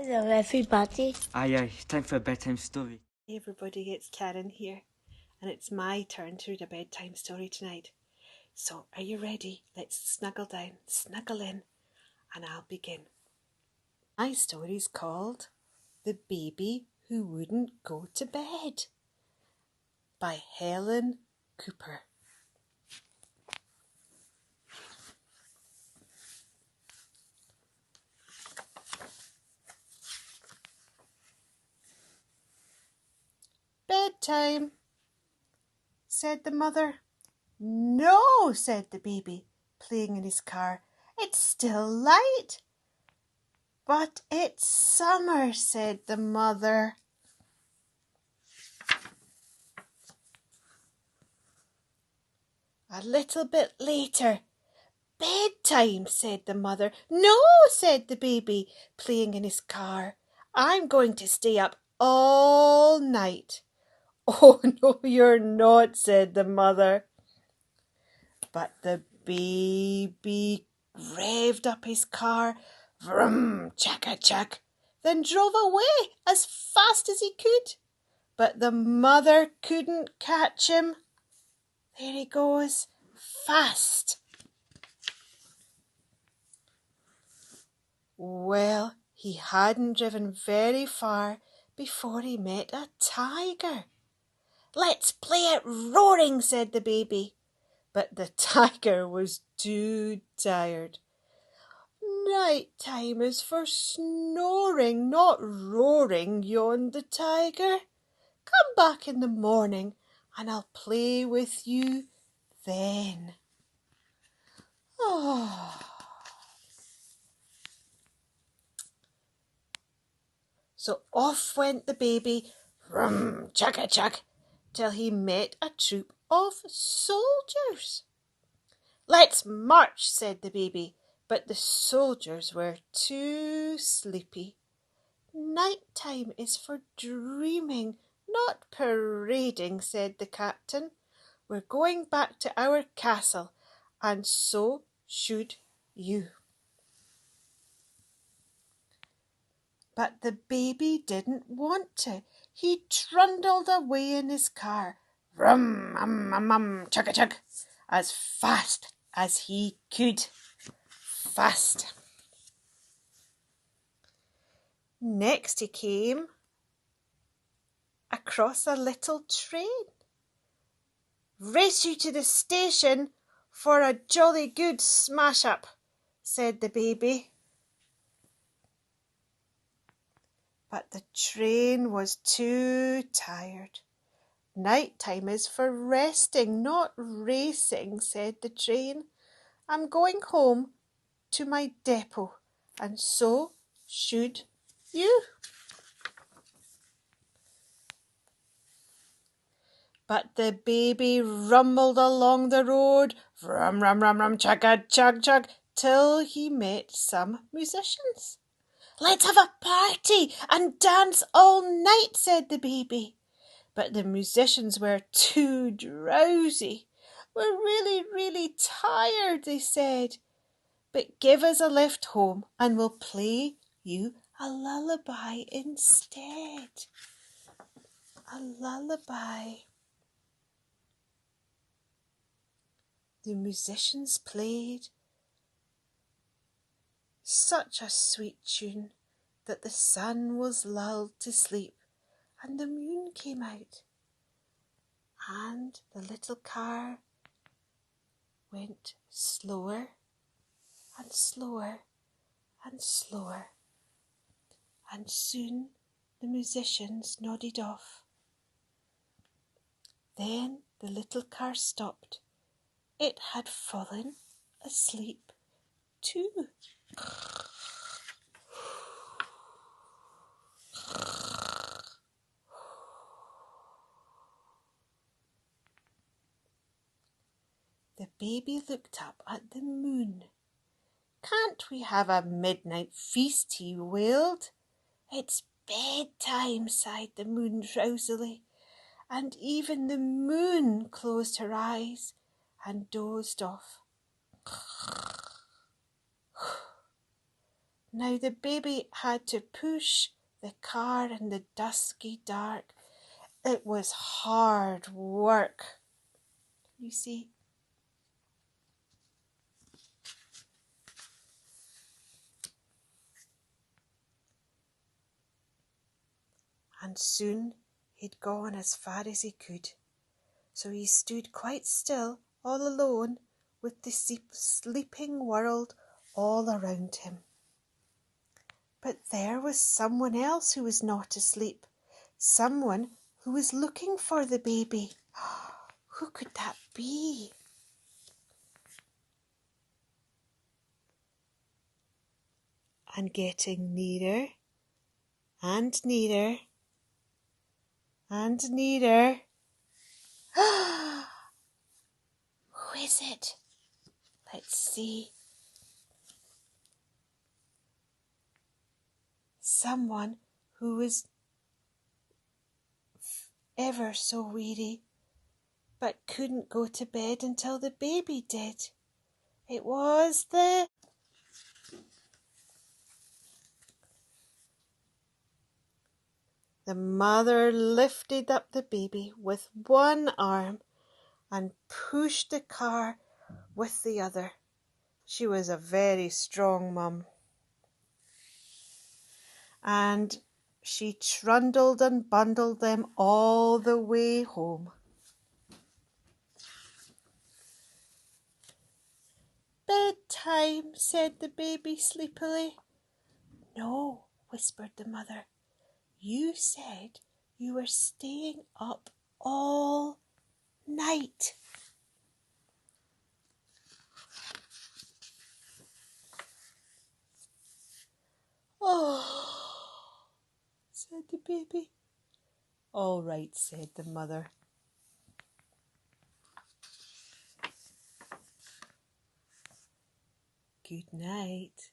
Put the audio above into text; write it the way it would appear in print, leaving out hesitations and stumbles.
Hello everybody. Aye, time for a bedtime story. Hey everybody, it's Karen here, and it's my turn to read a bedtime story tonight. So, are you ready? Let's snuggle down, snuggle in, and I'll begin. My story's called The Baby Who Wouldn't Go to Bed by Helen Cooper. Bedtime, said the mother. No, said the baby, playing in his car. It's still light. But it's summer, said the mother. A little bit later. Bedtime, said the mother. No, said the baby, playing in his car. I'm going to stay up all night. Oh, no, you're not, said the mother. But the baby revved up his car, vroom, chaka-chak, then drove away as fast as he could. But the mother couldn't catch him. There he goes, fast. Well, he hadn't driven very far before he met a tiger. Let's play it roaring, said the baby. But the tiger was too tired. Night time is for snoring, not roaring, yawned the tiger. Come back in the morning and I'll play with you then. Oh. So off went the baby, rum, chaka-chak, till he met a troop of soldiers. Let's march, said the baby, but the soldiers were too sleepy. Night time is for dreaming, not parading, said the captain. We're going back to our castle, and so should you. But the baby didn't want to. He trundled away in his car, rum, chugga-chug, as fast as he could. Fast. Next he came across a little train. Race you to the station for a jolly good smash-up, said the baby. But the train was too tired. Night time is for resting, not racing, said the train. I'm going home to my depot, and so should you. But the baby rumbled along the road, rum, chugga, chug, chug, till he met some musicians. Let's have a party and dance all night, said the baby. But the musicians were too drowsy. We're really, really tired, they said. But give us a lift home and we'll play you a lullaby instead. A lullaby. The musicians played such a sweet tune that the sun was lulled to sleep and the moon came out, and the little car went slower and slower and slower, and soon the musicians nodded off. Then the little car stopped. It had fallen asleep too. The baby looked up at the moon. Can't we have a midnight feast? He wailed. It's bedtime, sighed the moon drowsily, and even the moon closed her eyes and dozed off. Now the baby had to push the car in the dusky dark. It was hard work, you see. And soon he'd gone as far as he could. So he stood quite still, all alone, with the sleeping world all around him. But there was someone else who was not asleep, someone who was looking for the baby. Who could that be? And getting nearer and nearer and nearer. Who is it? Let's see. Someone who was ever so weary, but couldn't go to bed until the baby did. It was The mother lifted up the baby with one arm and pushed the car with the other. She was a very strong mum. And she trundled and bundled them all the way home. Bedtime, said the baby sleepily. No, whispered the mother. You said you were staying up all night. Oh, said the baby. All right, said the mother. Good night.